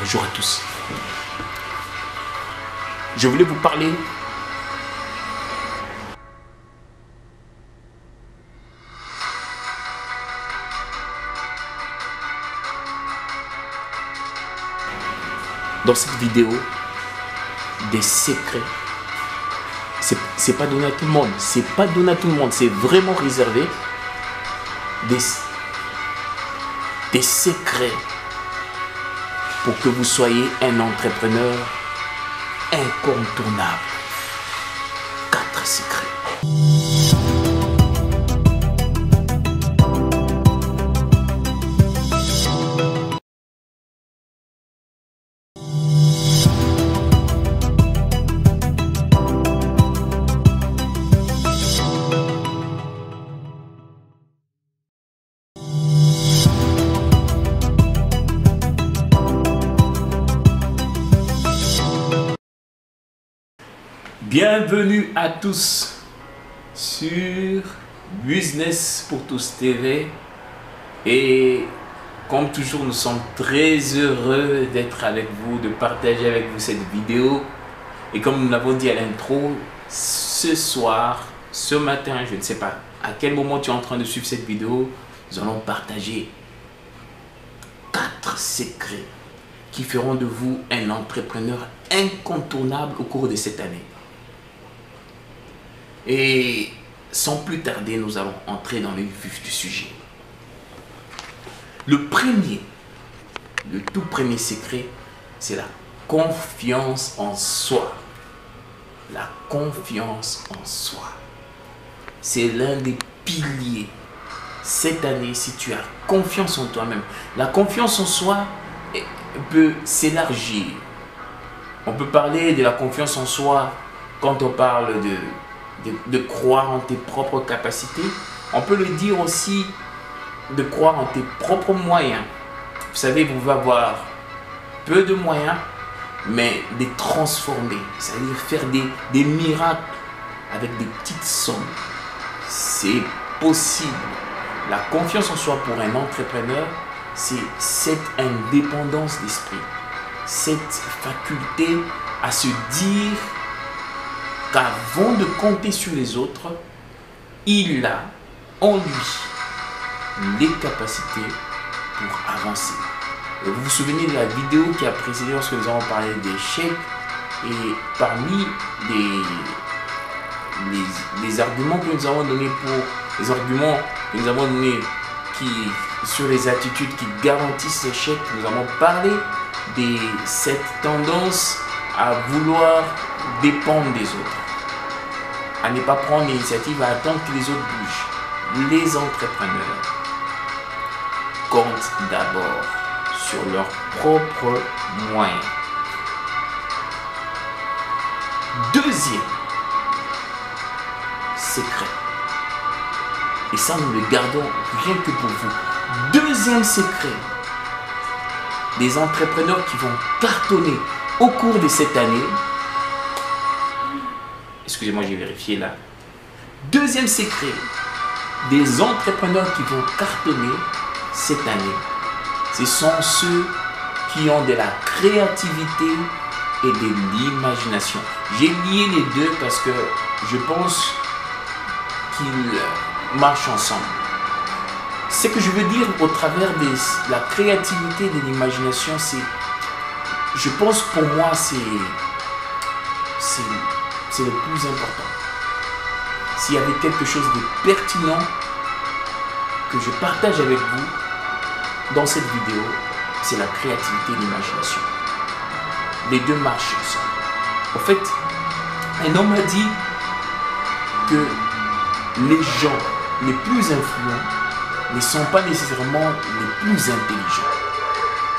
Bonjour à tous. Je voulais vous parler dans cette vidéo des secrets. C'est pas donné à tout le monde. C'est pas donné à tout le monde. C'est vraiment réservé des secrets pour que vous soyez un entrepreneur incontournable. 4 secrets. Bienvenue à tous sur Business pour tous TV et comme toujours nous sommes très heureux d'être avec vous, de partager avec vous cette vidéo et comme nous l'avons dit à l'intro, ce soir, ce matin, je ne sais pas à quel moment tu es en train de suivre cette vidéo, nous allons partager 4 secrets qui feront de vous un entrepreneur incontournable au cours de cette année. Et sans plus tarder, nous allons entrer dans le vif du sujet. Le tout premier secret, c'est la confiance en soi. La confiance en soi. C'est l'un des piliers. Cette année, si tu as confiance en toi-même, la confiance en soi peut s'élargir. On peut parler de la confiance en soi quand on parle de croire en tes propres capacités. On peut le dire aussi de croire en tes propres moyens. Vous savez, vous pouvez avoir peu de moyens, mais les transformer, c'est-à-dire faire des miracles avec des petites sommes. C'est possible. La confiance en soi pour un entrepreneur, c'est cette indépendance d'esprit, cette faculté à se dire qu'avant de compter sur les autres, il a en lui les capacités pour avancer. Et vous vous souvenez de la vidéo qui a précédé lorsque nous avons parlé d'échecs et parmi les arguments que nous avons donnés sur les attitudes qui garantissent l'échec, nous avons parlé de cette tendance à vouloir dépendre des autres, à ne pas prendre l'initiative, à attendre que les autres bougent. Les entrepreneurs comptent d'abord sur leurs propres moyens. Deuxième secret, et ça nous le gardons rien que pour vous. Deuxième secret, des entrepreneurs qui vont cartonner au cours de cette année. Excusez-moi, j'ai vérifié là. Deuxième secret, des entrepreneurs qui vont cartonner cette année, ce sont ceux qui ont de la créativité et de l'imagination. J'ai lié les deux parce que je pense qu'ils marchent ensemble. Ce que je veux dire au travers de la créativité et de l'imagination, c'est, je pense pour moi, c'est le plus important. S'il y avait quelque chose de pertinent que je partage avec vous dans cette vidéo, c'est la créativité et l'imagination. Les deux marchent ensemble. En fait, un homme a dit que les gens les plus influents ne sont pas nécessairement les plus intelligents,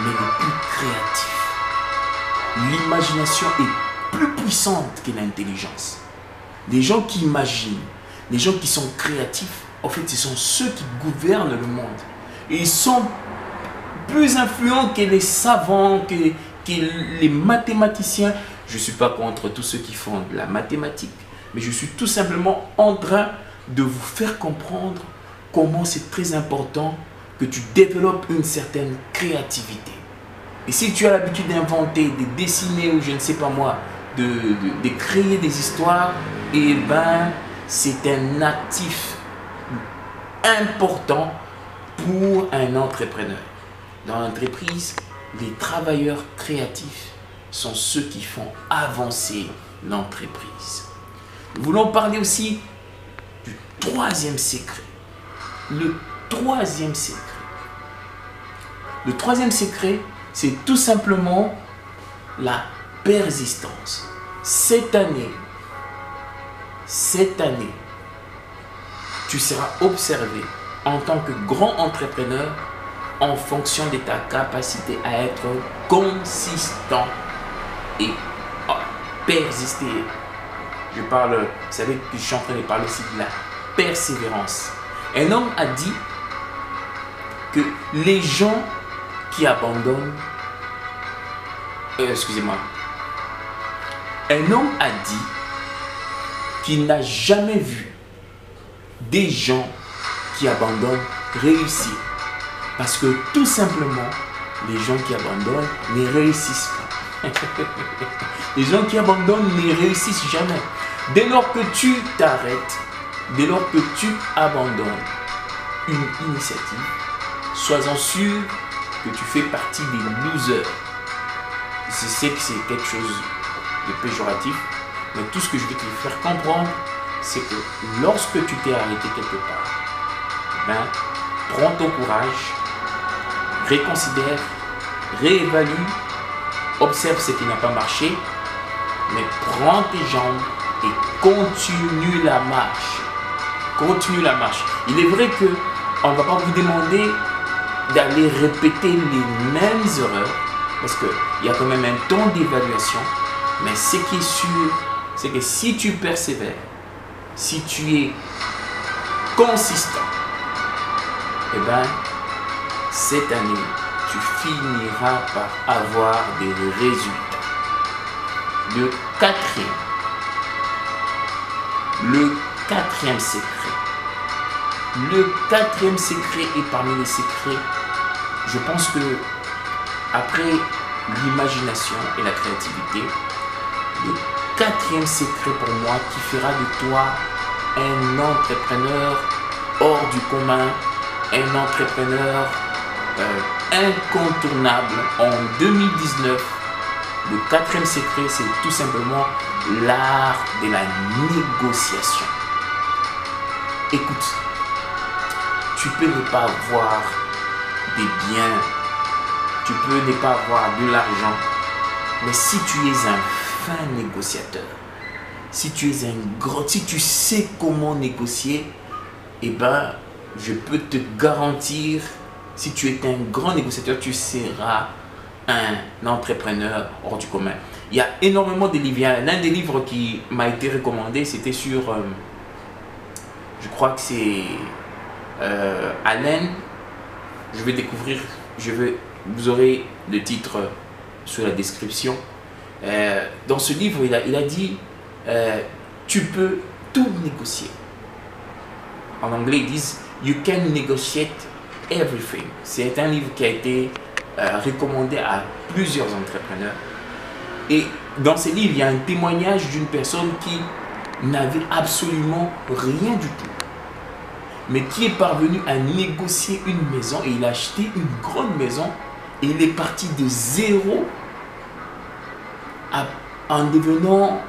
mais les plus créatifs. L'imagination est plus puissante que l'intelligence. Les gens qui imaginent, les gens qui sont créatifs, en fait, ce sont ceux qui gouvernent le monde. Et ils sont plus influents que les savants, que les mathématiciens. Je ne suis pas contre tous ceux qui font de la mathématique, mais je suis tout simplement en train de vous faire comprendre comment c'est très important que tu développes une certaine créativité. Et si tu as l'habitude d'inventer, de dessiner ou je ne sais pas moi, de créer des histoires, eh ben, c'est un actif important pour un entrepreneur. Dans l'entreprise, les travailleurs créatifs sont ceux qui font avancer l'entreprise. Nous voulons parler aussi du troisième secret. Le troisième secret. Le troisième secret, c'est tout simplement la persistance. Cette année, tu seras observé en tant que grand entrepreneur en fonction de ta capacité à être consistant et à persister. Je parle, vous savez que je suis en train de parler aussi de la persévérance. Un homme a dit que les gens qui abandonnent, excusez-moi, un homme a dit qu'il n'a jamais vu des gens qui abandonnent réussir. Parce que tout simplement, les gens qui abandonnent ne réussissent pas. Les gens qui abandonnent ne réussissent jamais. Dès lors que tu t'arrêtes, dès lors que tu abandonnes une initiative, sois-en sûr que tu fais partie des losers. Je sais que c'est quelque chose de péjoratif, mais tout ce que je vais te faire comprendre, c'est que lorsque tu t'es arrêté quelque part, ben, prends ton courage, réconsidère, réévalue, observe ce qui n'a pas marché, mais prends tes jambes et continue la marche. Continue la marche. Il est vrai qu'on ne va pas vous demander d'aller répéter les mêmes erreurs, parce qu'il y a quand même un temps d'évaluation, mais ce qui est sûr, c'est que si tu persévères, si tu es consistant, eh bien, cette année, tu finiras par avoir des résultats. Le quatrième secret. Le quatrième secret est parmi les secrets, je pense que après l'imagination et la créativité, le quatrième secret pour moi qui fera de toi un entrepreneur hors du commun, un entrepreneur incontournable en 2019. Le quatrième secret, c'est tout simplement l'art de la négociation. Écoute, tu peux ne pas avoir des biens, tu peux ne pas avoir de l'argent, mais si tu es un fin négociateur, si tu es un grand, si tu sais comment négocier, eh ben, je peux te garantir, si tu es un grand négociateur, tu seras un entrepreneur hors du commun. Il y a énormément de livres. L'un des livres qui m'a été recommandé, c'était sur, je crois que c'est Allen. Je vais découvrir, vous aurez le titre sur la description. Dans ce livre, il a dit, tu peux tout négocier. En anglais, ils disent, you can negotiate everything. C'est un livre qui a été recommandé à plusieurs entrepreneurs. Et dans ce livre, il y a un témoignage d'une personne qui n'avait absolument rien du tout, mais qui est parvenu à négocier une maison, et il a acheté une grande maison et il est parti de zéro en devenant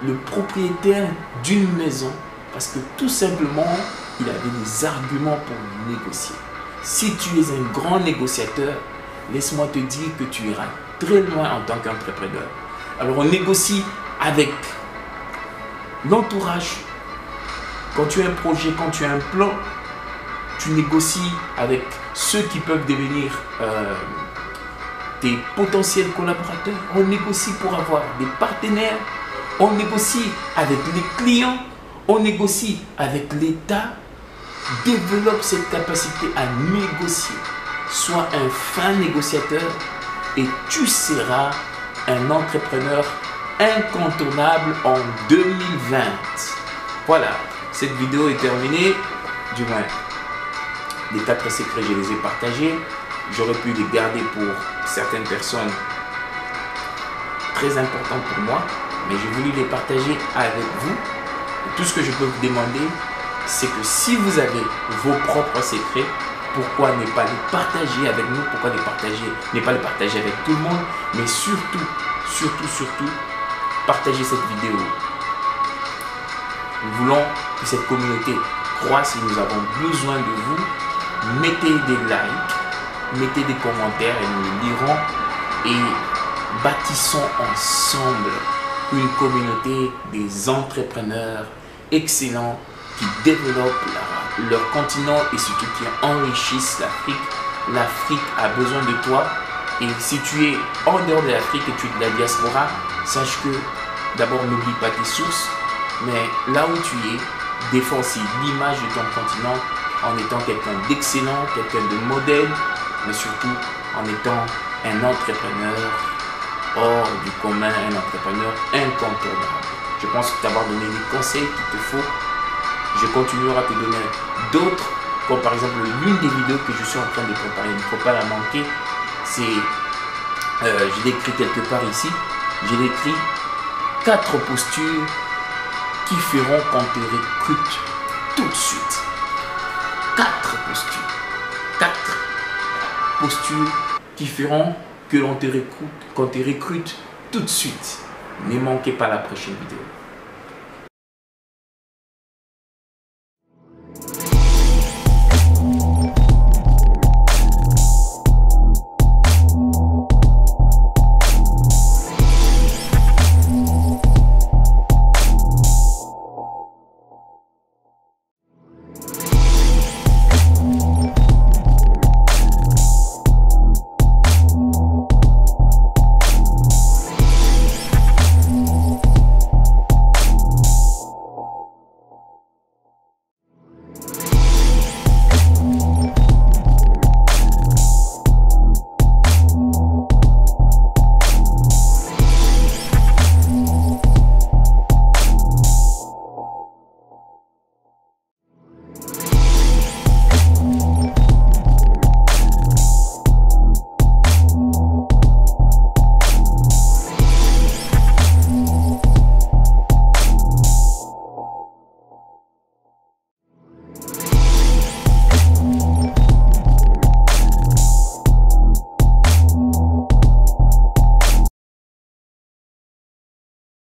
le propriétaire d'une maison, parce que tout simplement il avait des arguments pour négocier. Si tu es un grand négociateur, laisse-moi te dire que tu iras très loin en tant qu'entrepreneur. Alors on négocie avec l'entourage. Quand tu as un projet, quand tu as un plan, tu négocies avec ceux qui peuvent devenir tes potentiels collaborateurs. On négocie pour avoir des partenaires. On négocie avec les clients. On négocie avec l'État. Développe cette capacité à négocier. Sois un fin négociateur et tu seras un entrepreneur incontournable en 2020. Voilà, cette vidéo est terminée. Du moins, les 4 secrets, je les ai partagés. j'aurais pu les garder pour certaines personnes très importantes pour moi, mais j'ai voulu les partager avec vous. Et tout ce que je peux vous demander, c'est que si vous avez vos propres secrets, pourquoi ne pas les partager avec nous, pourquoi ne pas les partager avec tout le monde, mais surtout, partagez cette vidéo. Nous voulons que cette communauté croisse et nous avons besoin de vous. Mettez des likes, mettez des commentaires et nous les lirons et bâtissons ensemble une communauté des entrepreneurs excellents qui développent leur continent et surtout qui enrichissent l'Afrique. L'Afrique a besoin de toi et si tu es en dehors de l'Afrique et tu es de la diaspora, sache que d'abord n'oublie pas tes sources, mais là où tu es, défends aussi l'image de ton continent en étant quelqu'un d'excellent, quelqu'un de modèle, mais surtout en étant un entrepreneur hors du commun, un entrepreneur incontournable. Je pense t'avoir donné les conseils qu'il te faut. Je continuerai à te donner d'autres, comme par exemple l'une des vidéos que je suis en train de préparer. Il ne faut pas la manquer. C'est, je l'ai écrit quelque part ici. Je l'ai écrit 4 postures qui feront qu'on te recrute tout de suite. 4 postures. 4 postures qui feront que l'on te recrute, qu'on te recrute tout de suite. Ne manquez pas la prochaine vidéo.